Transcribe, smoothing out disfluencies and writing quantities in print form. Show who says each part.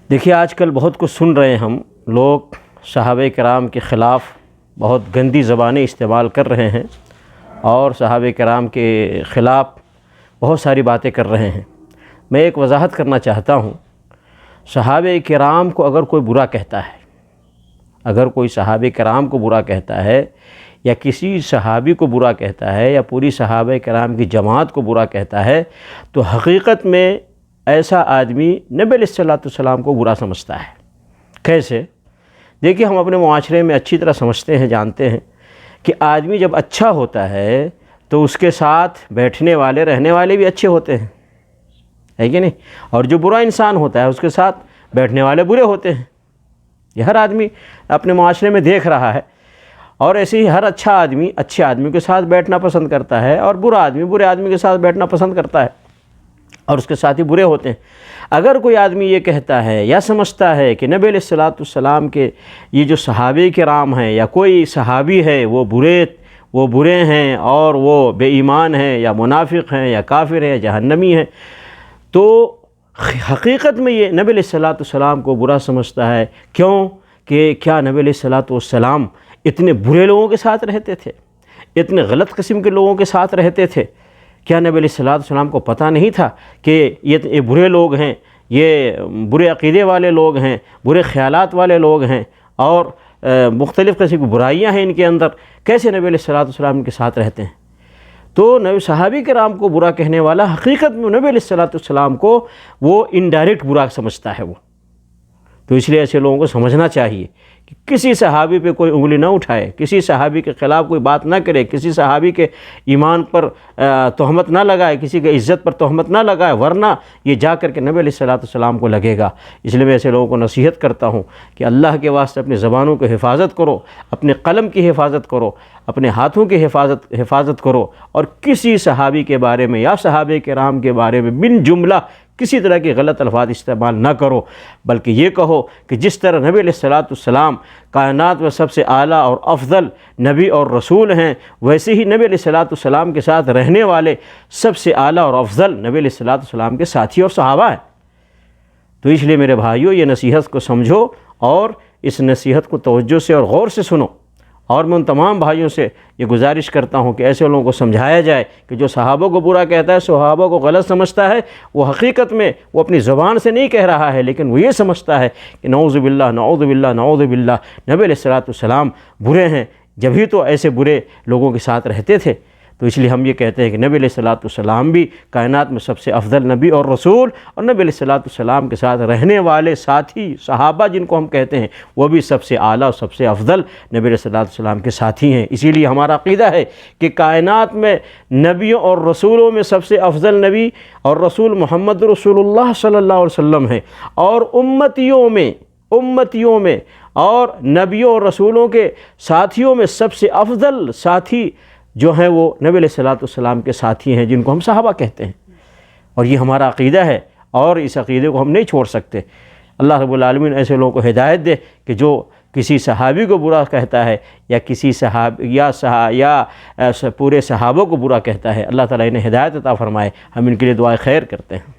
Speaker 1: دیکھیے آج کل بہت کچھ سن رہے ہیں ہم لوگ صحابہ کرام کے خلاف بہت گندی زبانیں استعمال کر رہے ہیں اور صحابہ کرام کے خلاف بہت ساری باتیں کر رہے ہیں۔ میں ایک وضاحت کرنا چاہتا ہوں، صحابہ کرام کو اگر کوئی برا کہتا ہے، اگر کوئی صحابہ کرام کو برا کہتا ہے یا کسی صحابی کو برا کہتا ہے یا پوری صحابہ کرام کی جماعت کو برا کہتا ہے تو حقیقت میں ایسا آدمی نبی علیہ السلام کو برا سمجھتا ہے۔ کیسے؟ دیکھیے ہم اپنے معاشرے میں اچھی طرح سمجھتے ہیں، جانتے ہیں کہ آدمی جب اچھا ہوتا ہے تو اس کے ساتھ بیٹھنے والے رہنے والے بھی اچھے ہوتے ہیں، ہے کہ نہیں؟ اور جو برا انسان ہوتا ہے اس کے ساتھ بیٹھنے والے برے ہوتے ہیں۔ یہ ہر آدمی اپنے معاشرے میں دیکھ رہا ہے، اور ایسے ہی ہر اچھا آدمی اچھے آدمی کے ساتھ بیٹھنا پسند کرتا ہے اور برا آدمی برے آدمی کے ساتھ بیٹھنا پسند کرتا ہے، اور اس کے ساتھی برے ہوتے ہیں۔ اگر کوئی آدمی یہ کہتا ہے یا سمجھتا ہے کہ نبی علیہ السلام کے یہ جو صحابہ کرام ہیں یا کوئی صحابی ہے وہ برے ہیں اور وہ بے ایمان ہیں یا منافق ہیں یا کافر ہیں یا جہنمی ہیں، تو حقیقت میں یہ نبی علیہ السلام کو برا سمجھتا ہے۔ کیوں کہ کیا نبی علیہ السلام اتنے برے لوگوں کے ساتھ رہتے تھے، اتنے غلط قسم کے لوگوں کے ساتھ رہتے تھے؟ کیا نبی علیہ السلام کو پتہ نہیں تھا کہ یہ برے لوگ ہیں، یہ برے عقیدے والے لوگ ہیں، برے خیالات والے لوگ ہیں اور مختلف قسم کی برائیاں ہیں ان کے اندر؟ کیسے نبی علیہ السلام ان کے ساتھ رہتے ہیں؟ تو نبی صحابی کرام کو برا کہنے والا حقیقت میں نبی علیہ السلام کو وہ انڈائریکٹ برا سمجھتا ہے وہ۔ تو اس لیے ایسے لوگوں کو سمجھنا چاہیے کہ کسی صحابی پہ کوئی انگلی نہ اٹھائے، کسی صحابی کے خلاف کوئی بات نہ کرے، کسی صحابی کے ایمان پر تہمت نہ لگائے، کسی کے عزت پر تہمت نہ لگائے، ورنہ یہ جا کر کے نبی علیہ السلام کو لگے گا۔ اس لیے میں ایسے لوگوں کو نصیحت کرتا ہوں کہ اللہ کے واسطے اپنی زبانوں کی حفاظت کرو، اپنے قلم کی حفاظت کرو، اپنے ہاتھوں کی حفاظت کرو، اور کسی صحابی کے بارے میں یا صحابہ کرام کے بارے میں بن جملہ کسی طرح کے غلط الفاظ استعمال نہ کرو، بلکہ یہ کہو کہ جس طرح نبی علیہ السلام کائنات میں سب سے اعلیٰ اور افضل نبی اور رسول ہیں، ویسے ہی نبی علیہ السلام کے ساتھ رہنے والے سب سے اعلیٰ اور افضل نبی علیہ السلام کے ساتھی اور صحابہ ہیں۔ تو اس لیے میرے بھائیوں، یہ نصیحت کو سمجھو اور اس نصیحت کو توجہ سے اور غور سے سنو، اور میں ان تمام بھائیوں سے یہ گزارش کرتا ہوں کہ ایسے لوگوں کو سمجھایا جائے کہ جو صحابہ کو برا کہتا ہے، صحابہ کو غلط سمجھتا ہے، وہ حقیقت میں وہ اپنی زبان سے نہیں کہہ رہا ہے، لیکن وہ یہ سمجھتا ہے کہ نعوذ باللہ نعوذ باللہ نعوذ باللہ نبی علیہ السلام برے ہیں، جبھی تو ایسے برے لوگوں کے ساتھ رہتے تھے۔ تو اس لیے ہم یہ کہتے ہیں کہ نبی علیہ السلام بھی کائنات میں سب سے افضل نبی اور رسول، اور نبی علیہ السلام کے ساتھ رہنے والے ساتھی صحابہ جن کو ہم کہتے ہیں، وہ بھی سب سے اعلیٰ اور سب سے افضل نبی علیہ السلام کے ساتھی ہیں۔ اسی لیے ہمارا عقیدہ ہے کہ کائنات میں نبیوں اور رسولوں میں سب سے افضل نبی اور رسول محمد رسول اللہ صلی اللہ علیہ وسلم ہیں، اور امتیوں میں اور نبیوں اور رسولوں کے ساتھیوں میں سب سے افضل ساتھی جو ہیں وہ نبی علیہ السلام کے ساتھی ہیں، جن کو ہم صحابہ کہتے ہیں۔ اور یہ ہمارا عقیدہ ہے، اور اس عقیدے کو ہم نہیں چھوڑ سکتے۔ اللہ رب العالمین ایسے لوگوں کو ہدایت دے کہ جو کسی صحابی کو برا کہتا ہے یا کسی پورے صحابوں کو برا کہتا ہے، اللہ تعالیٰ انہیں ہدایت عطا فرمائے۔ ہم ان کے لیے دعائے خیر کرتے ہیں۔